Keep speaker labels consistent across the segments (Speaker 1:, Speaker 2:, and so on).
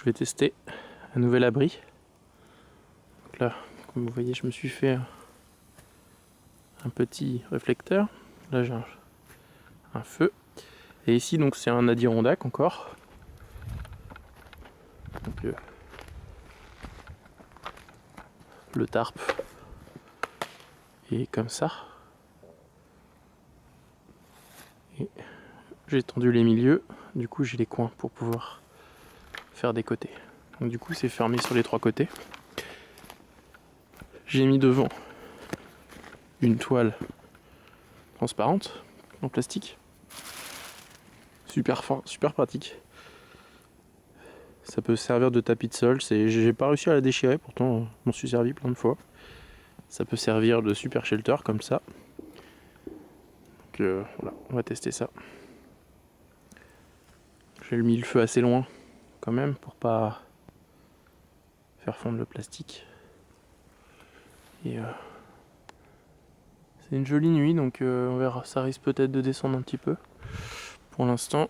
Speaker 1: je vais tester un nouvel abri. Donc là, comme vous voyez, je me suis fait un petit réflecteur. Là, j'ai un feu. Et ici, donc, c'est un Adirondack encore. Donc, le tarp est comme ça. Et j'ai tendu les milieux. Du coup, j'ai les coins pour pouvoir faire des côtés. Donc, du coup, c'est fermé sur les 3 côtés. J'ai mis devant une toile transparente en plastique. Super fort, super pratique. Ça peut servir de tapis de sol. J'ai pas réussi à la déchirer, pourtant je m'en suis servi plein de fois. Ça peut servir de super shelter comme ça. Donc voilà, on va tester ça. J'ai mis le feu assez loin quand même pour pas faire fondre le plastique. Et c'est une jolie nuit, donc on verra. Ça risque peut-être de descendre un petit peu. Pour l'instant,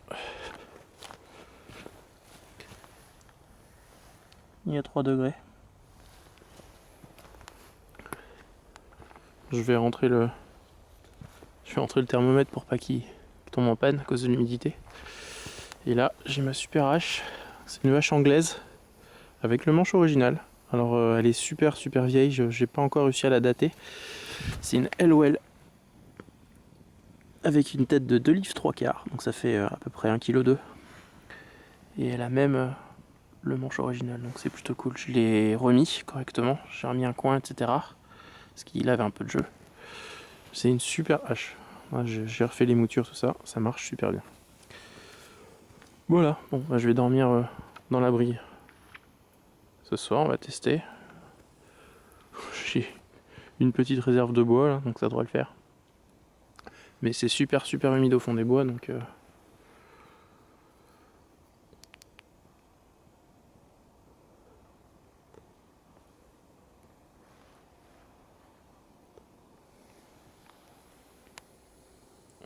Speaker 1: il y a 3 degrés. Je vais rentrer le thermomètre pour pas qu'il tombe en panne à cause de l'humidité. Et là, j'ai ma super hache. C'est une hache anglaise avec le manche original. Alors elle est super vieille, j'ai pas encore réussi à la dater. C'est une Elwell avec une tête de 2 livres 3 quarts, donc ça fait à peu près 1,2 kg. Et elle a même le manche original, donc c'est plutôt cool. Je l'ai remis correctement, j'ai remis un coin, etc. Parce qu'il avait un peu de jeu. C'est une super hache. J'ai refait les moutures, tout ça, ça marche super bien. Voilà, bon, bah, je vais dormir dans l'abri. Ce soir, on va tester. J'ai une petite réserve de bois, là, donc ça devrait le faire. Mais c'est super humide au fond des bois, donc...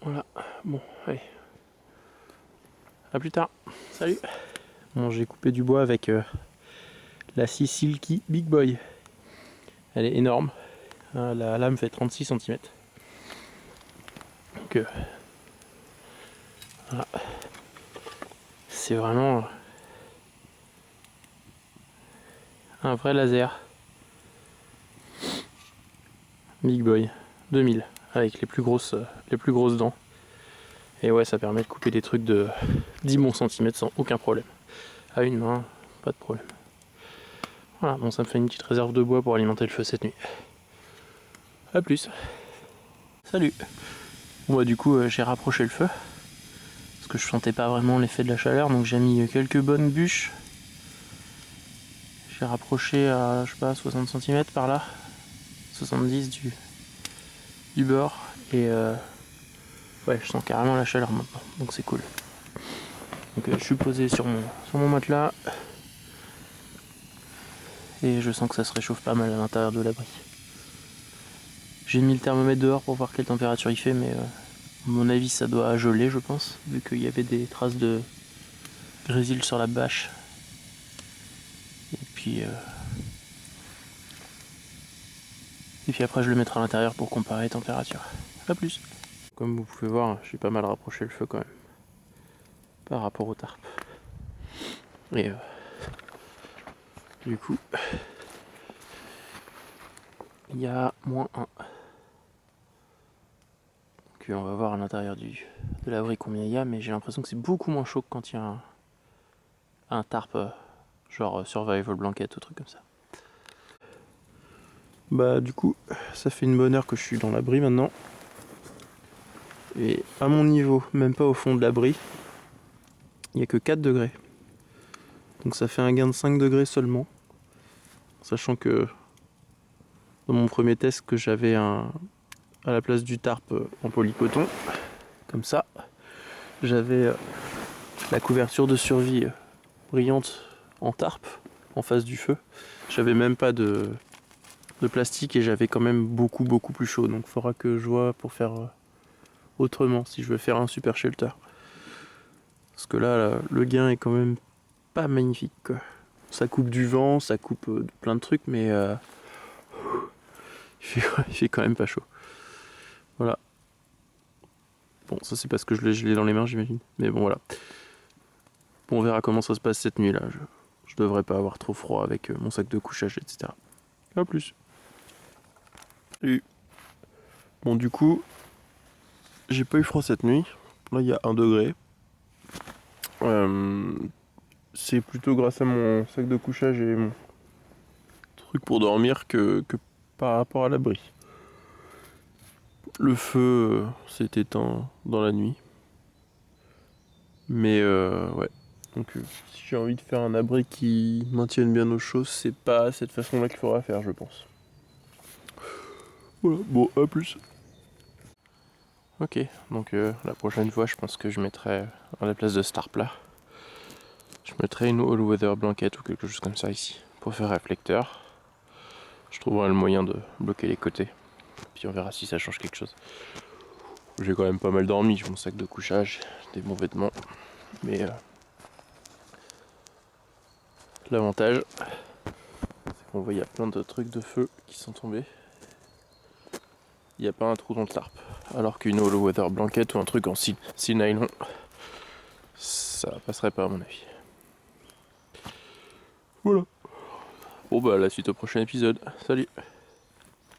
Speaker 1: Voilà, bon, allez. A plus tard. Salut. Bon, j'ai coupé du bois avec la scie Silky Big Boy. Elle est énorme. La lame fait 36 cm. Donc voilà. C'est vraiment un vrai laser. Big Boy 2000 avec les plus grosses dents. Et ouais, ça permet de couper des trucs de 10 bons centimètres sans aucun problème. À une main, pas de problème. Voilà, bon, ça me fait une petite réserve de bois pour alimenter le feu cette nuit. A plus. Salut. Bon bah du coup j'ai rapproché le feu. Parce que je sentais pas vraiment l'effet de la chaleur, donc j'ai mis quelques bonnes bûches. J'ai rapproché à, je sais pas, 60 cm par là. 70 du bord. Et ouais, je sens carrément la chaleur maintenant, donc c'est cool. Donc je suis posé sur mon matelas. Et je sens que ça se réchauffe pas mal à l'intérieur de l'abri. J'ai mis le thermomètre dehors pour voir quelle température il fait, mais à mon avis ça doit geler, je pense, vu qu'il y avait des traces de grésil sur la bâche. Et puis après je le mettrai à l'intérieur pour comparer les températures. A plus. Comme vous pouvez voir, j'ai pas mal rapproché le feu quand même par rapport au tarp. Et du coup, il y a -1. Donc on va voir à l'intérieur de l'abri combien il y a, mais j'ai l'impression que c'est beaucoup moins chaud que quand il y a un tarp genre survival blanket ou truc comme ça. Bah du coup, ça fait une bonne heure que je suis dans l'abri maintenant. Et à mon niveau, même pas au fond de l'abri, il n'y a que 4 degrés. Donc ça fait un gain de 5 degrés seulement. Sachant que dans mon premier test que j'avais à la place du tarp en polycoton, comme ça, j'avais la couverture de survie brillante en tarp en face du feu. J'avais même pas de plastique et j'avais quand même beaucoup plus chaud. Donc il faudra que je vois pour faire autrement si je veux faire un super shelter. Parce que là, le gain est quand même pas magnifique, quoi. ça coupe du vent, ça coupe plein de trucs, mais il fait quand même pas chaud. Voilà. Bon, ça c'est parce que je l'ai dans les mains, j'imagine. Mais bon, voilà. Bon, on verra comment ça se passe cette nuit là. Je devrais pas avoir trop froid avec mon sac de couchage, etc. A plus. Salut. Bon, du coup, j'ai pas eu froid cette nuit. Là, il y a 1 degré. C'est plutôt grâce à mon sac de couchage et mon truc pour dormir que par rapport à l'abri. Le feu s'est éteint dans la nuit. Mais ouais. Donc si j'ai envie de faire un abri qui maintienne bien nos choses, c'est pas cette façon-là qu'il faudra faire, je pense. Voilà, bon, à plus. Ok, donc la prochaine fois, je pense que je mettrai, à la place de cette harpe là, je mettrai une all-weather blanket ou quelque chose comme ça ici, pour faire réflecteur. Je trouverai le moyen de bloquer les côtés, puis on verra si ça change quelque chose. J'ai quand même pas mal dormi, j'ai mon sac de couchage, des bons vêtements, mais l'avantage, c'est qu'on voit il y a plein de trucs de feu qui sont tombés. Il n'y a pas un trou dans le tarp. Alors qu'une all-weather blanket ou un truc en style nylon, ça passerait pas à mon avis. Voilà. Bon bah la suite au prochain épisode. Salut.